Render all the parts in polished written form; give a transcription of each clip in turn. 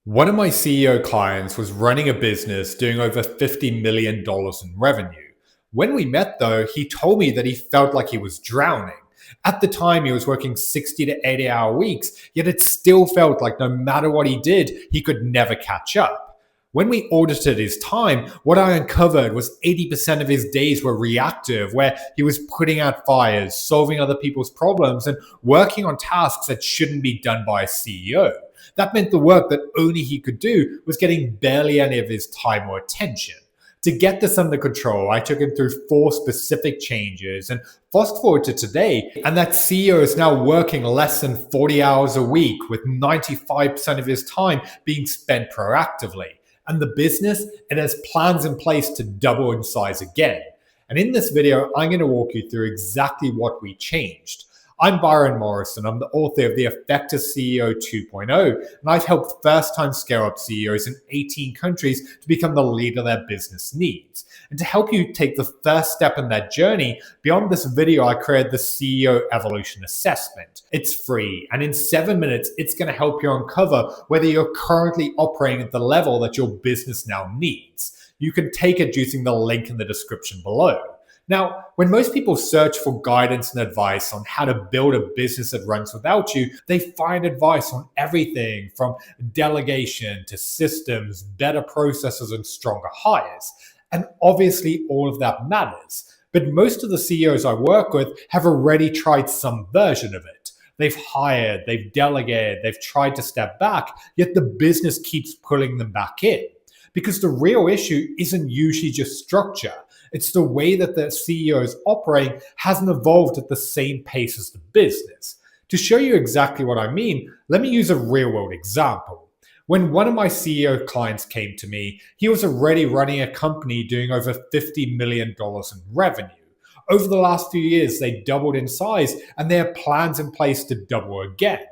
One of my CEO clients was running a business doing over $50 million in revenue. When we met, though, he told me that he felt like he was drowning. At the time, he was working 60 to 80-hour weeks, yet it still felt like no matter what he did, he could never catch up. When we audited his time, what I uncovered was 80% of his days were reactive, where he was putting out fires, solving other people's problems, and working on tasks that shouldn't be done by a CEO. That meant the work that only he could do was getting barely any of his time or attention. To get this under control, I took him through 4 specific changes, and fast forward to today, and that CEO is now working less than 40 hours a week, with 95% of his time being spent proactively. And the business, it has plans in place to double in size again. And in this video, I'm going to walk you through exactly what we changed. I'm Byron Morrison. I'm the author of The Effective CEO 2.0, and I've helped first-time scale-up CEOs in 18 countries to become the leader their business needs. And to help you take the first step in that journey, beyond this video, I created the CEO Evolution Assessment. It's free, and in 7 minutes, it's going to help you uncover whether you're currently operating at the level that your business now needs. You can take it using the link in the description below. Now, when most people search for guidance and advice on how to build a business that runs without you, they find advice on everything from delegation to systems, better processes, and stronger hires. And obviously, all of that matters. But most of the CEOs I work with have already tried some version of it. They've hired, they've delegated, they've tried to step back, yet the business keeps pulling them back in. Because the real issue isn't usually just structure. It's the way that the CEO is operating hasn't evolved at the same pace as the business. To show you exactly what I mean, let me use a real-world example. When one of my CEO clients came to me, he was already running a company doing over $50 million in revenue. Over the last few years, they doubled in size, and they have plans in place to double again.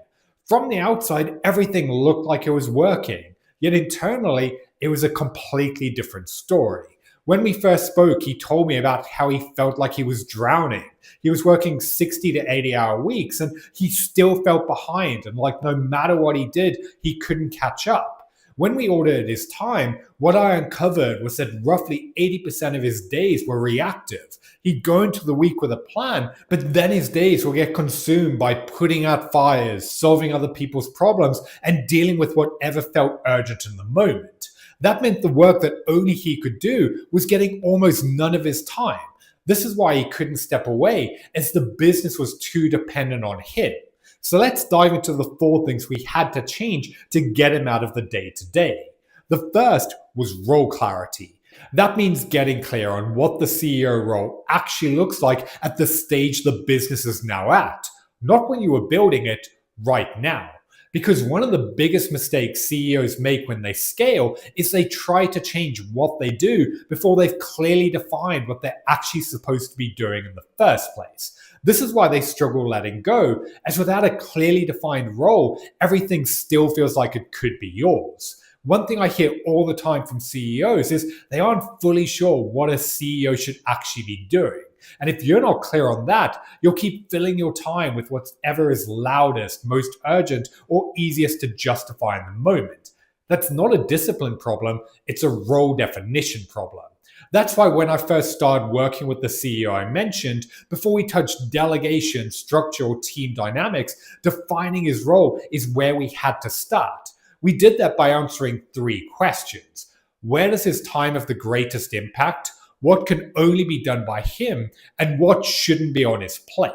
From the outside, everything looked like it was working, yet internally, it was a completely different story. When we first spoke, he told me about how he felt like he was drowning. He was working 60 to 80-hour weeks, and he still felt behind, and like no matter what he did, he couldn't catch up. When we audited his time, what I uncovered was that roughly 80% of his days were reactive. He'd go into the week with a plan, but then his days will get consumed by putting out fires, solving other people's problems, and dealing with whatever felt urgent in the moment. That meant the work that only he could do was getting almost none of his time. This is why he couldn't step away, as the business was too dependent on him. So let's dive into the 4 things we had to change to get him out of the day-to-day. The first was role clarity. That means getting clear on what the CEO role actually looks like at the stage the business is now at, not when you were building it, right now. Because one of the biggest mistakes CEOs make when they scale is they try to change what they do before they've clearly defined what they're actually supposed to be doing in the first place. This is why they struggle letting go, as without a clearly defined role, everything still feels like it could be yours. One thing I hear all the time from CEOs is they aren't fully sure what a CEO should actually be doing. And if you're not clear on that, you'll keep filling your time with whatever is loudest, most urgent, or easiest to justify in the moment. That's not a discipline problem, it's a role definition problem. That's why when I first started working with the CEO I mentioned, before we touched delegation, structure, or team dynamics, defining his role is where we had to start. We did that by answering 3 questions. Where does his time have the greatest impact? What can only be done by him, and what shouldn't be on his plate?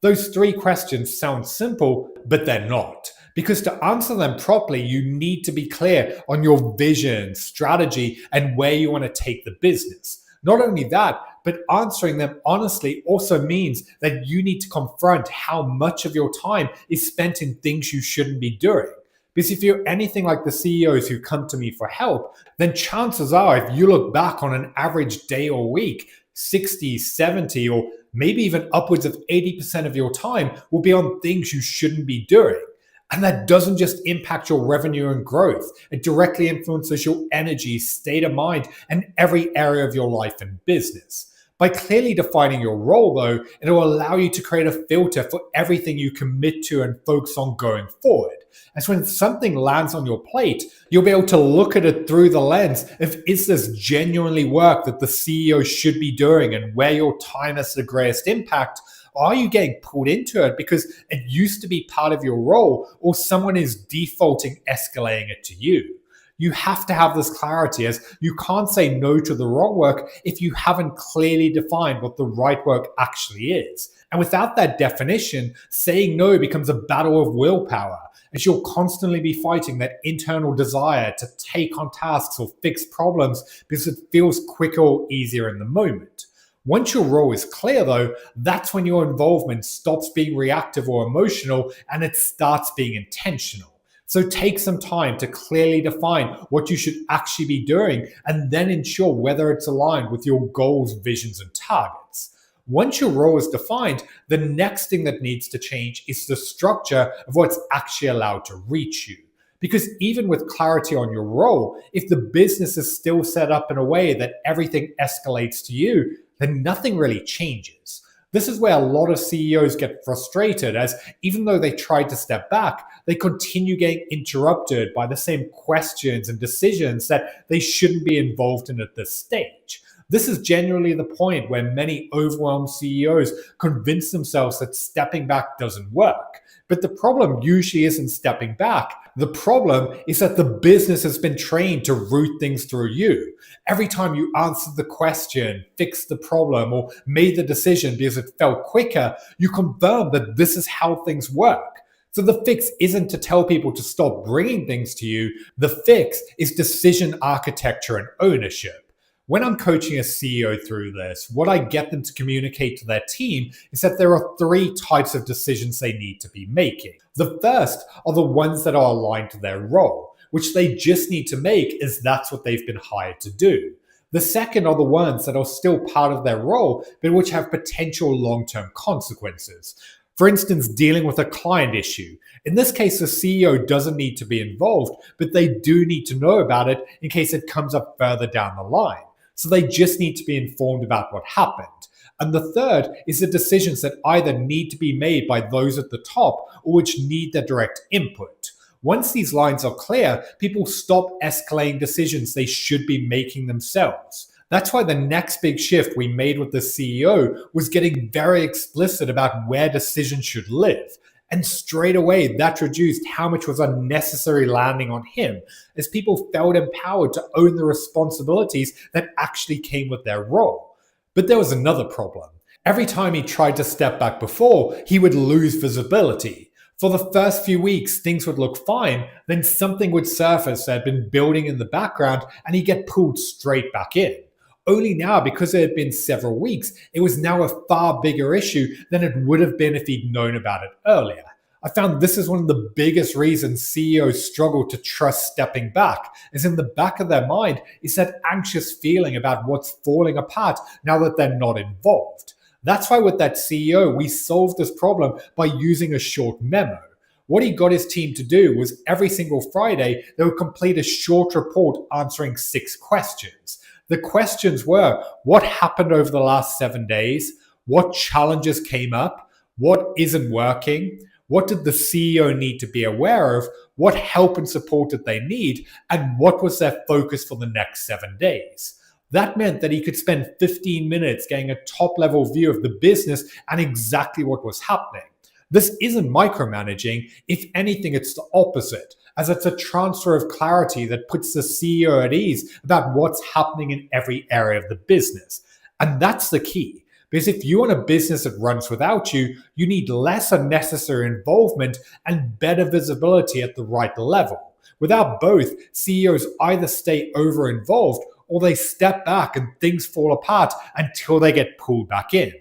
Those 3 questions sound simple, but they're not. Because to answer them properly, you need to be clear on your vision, strategy, and where you want to take the business. Not only that, but answering them honestly also means that you need to confront how much of your time is spent in things you shouldn't be doing. Because if you're anything like the CEOs who come to me for help, then chances are if you look back on an average day or week, 60, 70, or maybe even upwards of 80% of your time will be on things you shouldn't be doing. And that doesn't just impact your revenue and growth. It directly influences your energy, state of mind, and every area of your life and business. By clearly defining your role, though, it will allow you to create a filter for everything you commit to and focus on going forward. And so when something lands on your plate, you'll be able to look at it through the lens of, is this genuinely work that the CEO should be doing and where your time has the greatest impact? Or are you getting pulled into it because it used to be part of your role, or someone is defaulting escalating it to you? You have to have this clarity, as you can't say no to the wrong work if you haven't clearly defined what the right work actually is. And without that definition, saying no becomes a battle of willpower, as you'll constantly be fighting that internal desire to take on tasks or fix problems because it feels quicker or easier in the moment. Once your role is clear, though, that's when your involvement stops being reactive or emotional and it starts being intentional. So take some time to clearly define what you should actually be doing and then ensure whether it's aligned with your goals, visions, and targets. Once your role is defined, the next thing that needs to change is the structure of what's actually allowed to reach you. Because even with clarity on your role, if the business is still set up in a way that everything escalates to you, then nothing really changes. This is where a lot of CEOs get frustrated, as even though they try to step back, they continue getting interrupted by the same questions and decisions that they shouldn't be involved in at this stage. This is generally the point where many overwhelmed CEOs convince themselves that stepping back doesn't work. But the problem usually isn't stepping back. The problem is that the business has been trained to route things through you. Every time you answered the question, fixed the problem, or made the decision because it felt quicker, you confirm that this is how things work. So the fix isn't to tell people to stop bringing things to you. The fix is decision architecture and ownership. When I'm coaching a CEO through this, what I get them to communicate to their team is that there are 3 types of decisions they need to be making. The first are the ones that are aligned to their role, which they just need to make as that's what they've been hired to do. The second are the ones that are still part of their role, but which have potential long-term consequences. For instance, dealing with a client issue. In this case, the CEO doesn't need to be involved, but they do need to know about it in case it comes up further down the line. So they just need to be informed about what happened. And the third is the decisions that either need to be made by those at the top or which need their direct input. Once these lines are clear, people stop escalating decisions they should be making themselves. That's why the next big shift we made with the CEO was getting very explicit about where decisions should live. And straight away, that reduced how much was unnecessary landing on him, as people felt empowered to own the responsibilities that actually came with their role. But there was another problem. Every time he tried to step back before, he would lose visibility. For the first few weeks, things would look fine, then something would surface that had been building in the background, and he'd get pulled straight back in. Only now, because it had been several weeks, it was now a far bigger issue than it would have been if he'd known about it earlier. I found this is one of the biggest reasons CEOs struggle to trust stepping back, as in the back of their mind is that anxious feeling about what's falling apart now that they're not involved. That's why with that CEO, we solved this problem by using a short memo. What he got his team to do was every single Friday, they would complete a short report answering 6 questions. The questions were, what happened over the last 7 days? What challenges came up? What isn't working? What did the CEO need to be aware of? What help and support did they need? And what was their focus for the next 7 days? That meant that he could spend 15 minutes getting a top-level view of the business and exactly what was happening. This isn't micromanaging. If anything, it's the opposite, as it's a transfer of clarity that puts the CEO at ease about what's happening in every area of the business. And that's the key, because if you want a business that runs without you, you need less unnecessary involvement and better visibility at the right level. Without both, CEOs either stay over-involved or they step back and things fall apart until they get pulled back in.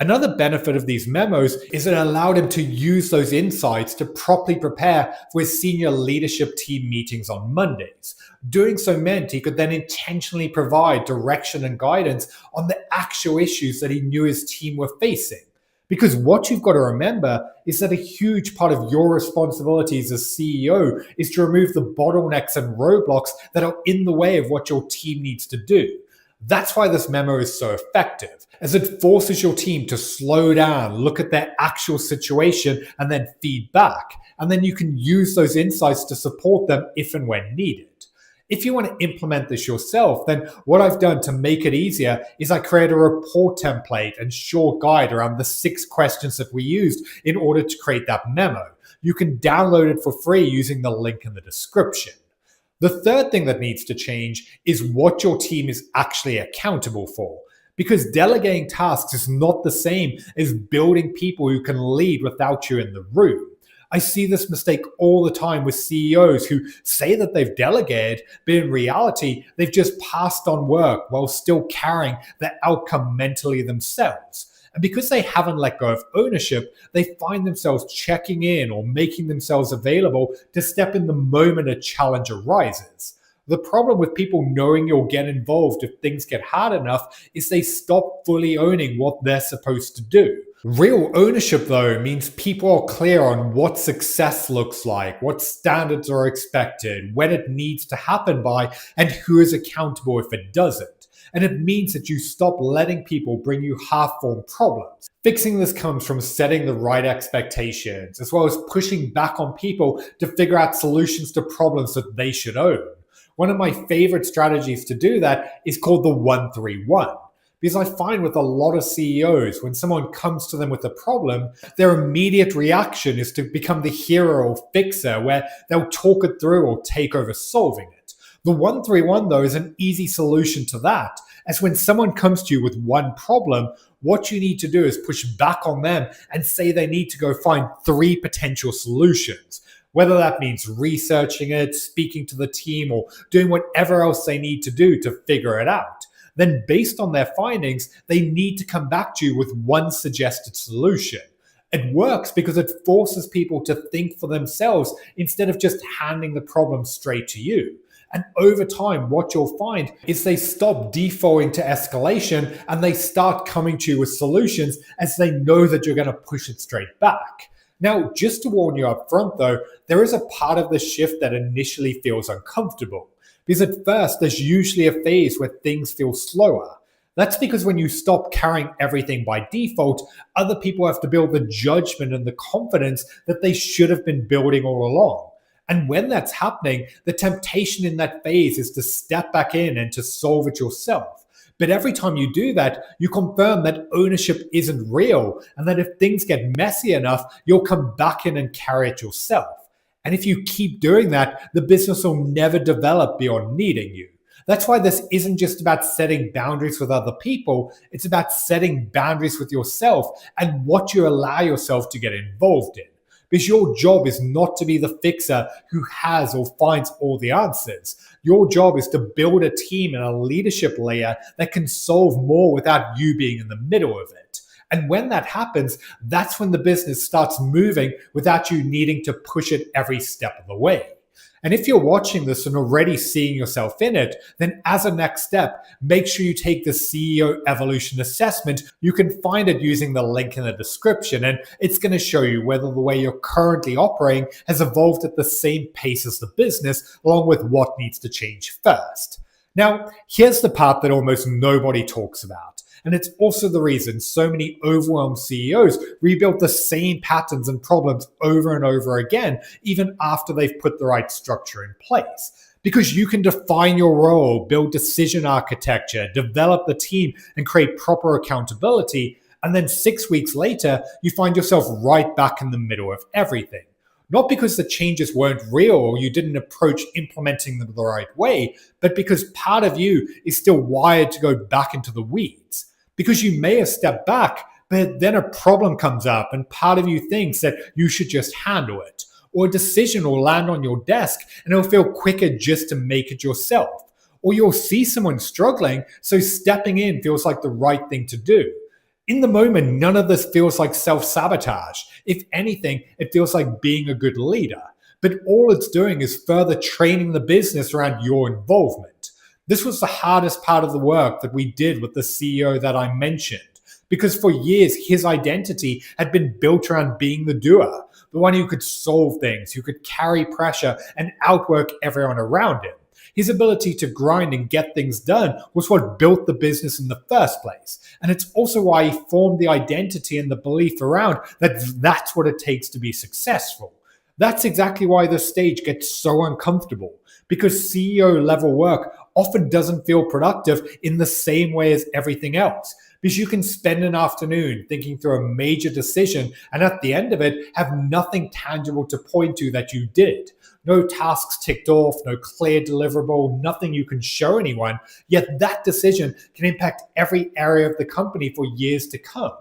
Another benefit of these memos is it allowed him to use those insights to properly prepare for his senior leadership team meetings on Mondays. Doing so meant he could then intentionally provide direction and guidance on the actual issues that he knew his team were facing. Because what you've got to remember is that a huge part of your responsibilities as CEO is to remove the bottlenecks and roadblocks that are in the way of what your team needs to do. That's why this memo is so effective, as it forces your team to slow down, look at their actual situation, and then feed back. And then you can use those insights to support them if and when needed. If you want to implement this yourself, then what I've done to make it easier is I create a report template and short guide around the 6 questions that we used in order to create that memo. You can download it for free using the link in the description. The third thing that needs to change is what your team is actually accountable for. Because delegating tasks is not the same as building people who can lead without you in the room. I see this mistake all the time with CEOs who say that they've delegated, but in reality, they've just passed on work while still carrying the outcome mentally themselves. And because they haven't let go of ownership, they find themselves checking in or making themselves available to step in the moment a challenge arises. The problem with people knowing you'll get involved if things get hard enough is they stop fully owning what they're supposed to do. Real ownership, though, means people are clear on what success looks like, what standards are expected, when it needs to happen by, and who is accountable if it doesn't. And it means that you stop letting people bring you half-formed problems. Fixing this comes from setting the right expectations, as well as pushing back on people to figure out solutions to problems that they should own. One of my favorite strategies to do that is called the 1-3-1. Because I find with a lot of CEOs, when someone comes to them with a problem, their immediate reaction is to become the hero or fixer, where they'll talk it through or take over solving it. The 1-3-1, though, is an easy solution to that, as when someone comes to you with one problem, what you need to do is push back on them and say they need to go find 3 potential solutions. Whether that means researching it, speaking to the team, or doing whatever else they need to do to figure it out. Then based on their findings, they need to come back to you with one suggested solution. It works because it forces people to think for themselves instead of just handing the problem straight to you. And over time, what you'll find is they stop defaulting to escalation and they start coming to you with solutions as they know that you're going to push it straight back. Now, just to warn you up front though, there is a part of the shift that initially feels uncomfortable. Because at first, there's usually a phase where things feel slower. That's because when you stop carrying everything by default, other people have to build the judgment and the confidence that they should have been building all along. And when that's happening, the temptation in that phase is to step back in and to solve it yourself. But every time you do that, you confirm that ownership isn't real and that if things get messy enough, you'll come back in and carry it yourself. And if you keep doing that, the business will never develop beyond needing you. That's why this isn't just about setting boundaries with other people. It's about setting boundaries with yourself and what you allow yourself to get involved in. Because your job is not to be the fixer who has or finds all the answers. Your job is to build a team and a leadership layer that can solve more without you being in the middle of it. And when that happens, that's when the business starts moving without you needing to push it every step of the way. And if you're watching this and already seeing yourself in it, then as a next step, make sure you take the CEO Evolution Assessment. You can find it using the link in the description, and it's going to show you whether the way you're currently operating has evolved at the same pace as the business, along with what needs to change first. Now, here's the part that almost nobody talks about. And it's also the reason so many overwhelmed CEOs rebuild the same patterns and problems over and over again, even after they've put the right structure in place. Because you can define your role, build decision architecture, develop the team, and create proper accountability. And then 6 weeks later, you find yourself right back in the middle of everything. Not because the changes weren't real or you didn't approach implementing them the right way, but because part of you is still wired to go back into the weeds. Because you may have stepped back, but then a problem comes up and part of you thinks that you should just handle it. Or a decision will land on your desk and it'll feel quicker just to make it yourself. Or you'll see someone struggling, so stepping in feels like the right thing to do. In the moment, none of this feels like self-sabotage. If anything, it feels like being a good leader. But all it's doing is further training the business around your involvement. This was the hardest part of the work that we did with the CEO that I mentioned, because for years, his identity had been built around being the doer, the one who could solve things, who could carry pressure and outwork everyone around him. His ability to grind and get things done was what built the business in the first place. And it's also why he formed the identity and the belief around that that's what it takes to be successful. That's exactly why the stage gets so uncomfortable, because CEO level work often doesn't feel productive in the same way as everything else. Because you can spend an afternoon thinking through a major decision and at the end of it have nothing tangible to point to that you did. No tasks ticked off, no clear deliverable, nothing you can show anyone, yet that decision can impact every area of the company for years to come.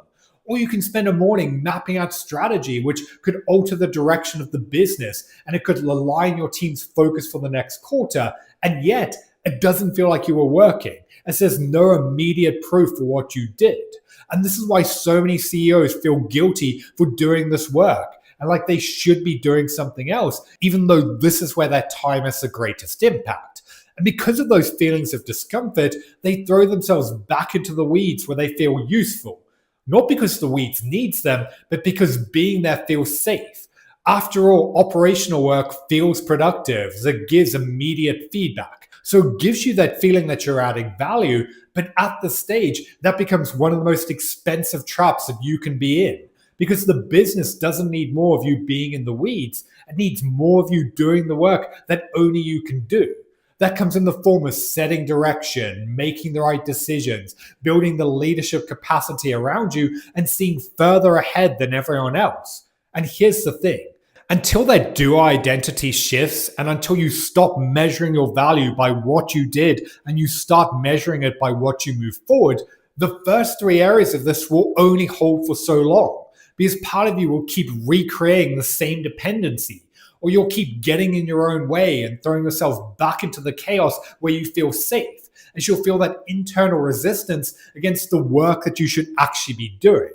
Or you can spend a morning mapping out strategy, which could alter the direction of the business and it could align your team's focus for the next quarter. And yet, it doesn't feel like you were working, as there's no immediate proof for what you did. And this is why so many CEOs feel guilty for doing this work and like they should be doing something else, even though this is where their time has the greatest impact. And because of those feelings of discomfort, they throw themselves back into the weeds where they feel useful. Not because the weeds needs them, but because being there feels safe. After all, operational work feels productive as it gives immediate feedback. So it gives you that feeling that you're adding value, but at the stage, that becomes one of the most expensive traps that you can be in. Because the business doesn't need more of you being in the weeds, it needs more of you doing the work that only you can do. That comes in the form of setting direction, making the right decisions, building the leadership capacity around you, and seeing further ahead than everyone else. And here's the thing. Until that dual identity shifts and until you stop measuring your value by what you did and you start measuring it by what you move forward, the first three areas of this will only hold for so long because part of you will keep recreating the same dependency, or you'll keep getting in your own way and throwing yourself back into the chaos where you feel safe, as you'll feel that internal resistance against the work that you should actually be doing.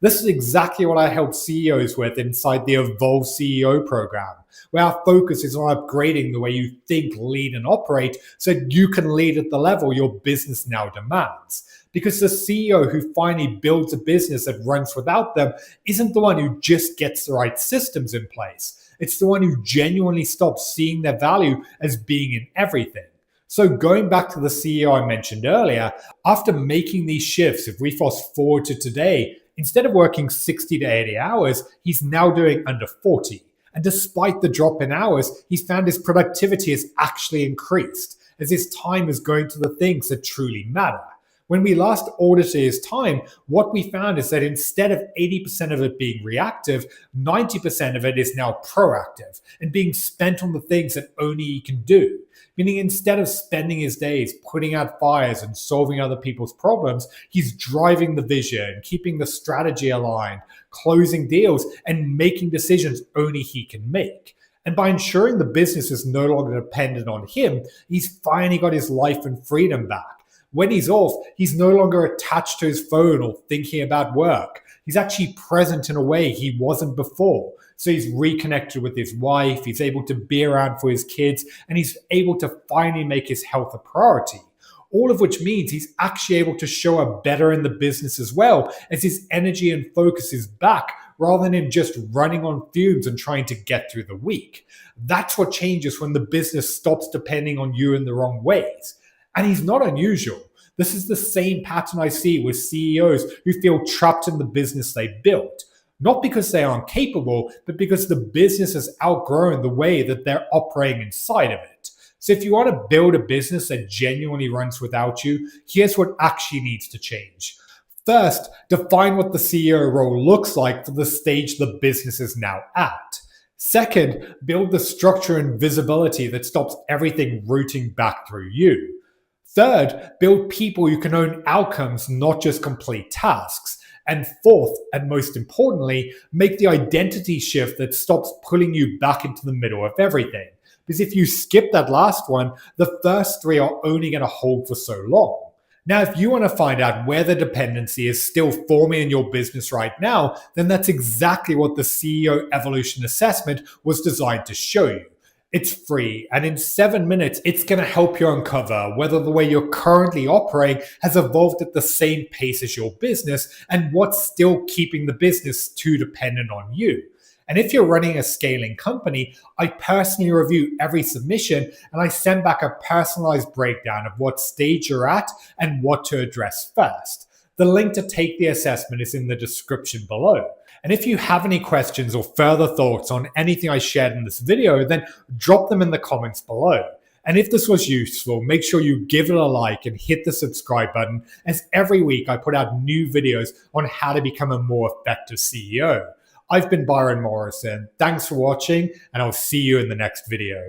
This is exactly what I help CEOs with inside the Evolve CEO program, where our focus is on upgrading the way you think, lead, and operate so that you can lead at the level your business now demands. Because the CEO who finally builds a business that runs without them isn't the one who just gets the right systems in place. It's the one who genuinely stops seeing their value as being in everything. So going back to the CEO I mentioned earlier, after making these shifts, if we fast forward to today, instead of working 60 to 80 hours, he's now doing under 40. And despite the drop in hours, he's found his productivity has actually increased, as his time is going to the things that truly matter. When we last audited his time, what we found is that instead of 80% of it being reactive, 90% of it is now proactive and being spent on the things that only he can do. Meaning instead of spending his days putting out fires and solving other people's problems, he's driving the vision, keeping the strategy aligned, closing deals, and making decisions only he can make. And by ensuring the business is no longer dependent on him, he's finally got his life and freedom back. When he's off, he's no longer attached to his phone or thinking about work. He's actually present in a way he wasn't before. So he's reconnected with his wife, he's able to be around for his kids, and he's able to finally make his health a priority. All of which means he's actually able to show up better in the business as well, as his energy and focus is back rather than him just running on fumes and trying to get through the week. That's what changes when the business stops depending on you in the wrong ways. And he's not unusual. This is the same pattern I see with CEOs who feel trapped in the business they built. Not because they aren't capable, but because the business has outgrown the way that they're operating inside of it. So if you want to build a business that genuinely runs without you, here's what actually needs to change. First, define what the CEO role looks like for the stage the business is now at. Second, build the structure and visibility that stops everything rooting back through you. Third, build people who can own outcomes, not just complete tasks. And fourth, and most importantly, make the identity shift that stops pulling you back into the middle of everything. Because if you skip that last one, the first three are only going to hold for so long. Now, if you want to find out where the dependency is still forming in your business right now, then that's exactly what the CEO Evolution Assessment was designed to show you. It's free, and in 7 minutes, it's going to help you uncover whether the way you're currently operating has evolved at the same pace as your business and what's still keeping the business too dependent on you. And if you're running a scaling company, I personally review every submission and I send back a personalized breakdown of what stage you're at and what to address first. The link to take the assessment is in the description below. And if you have any questions or further thoughts on anything I shared in this video, then drop them in the comments below. And if this was useful, make sure you give it a like and hit the subscribe button, as every week I put out new videos on how to become a more effective CEO. I've been Byron Morrison. Thanks for watching, and I'll see you in the next video.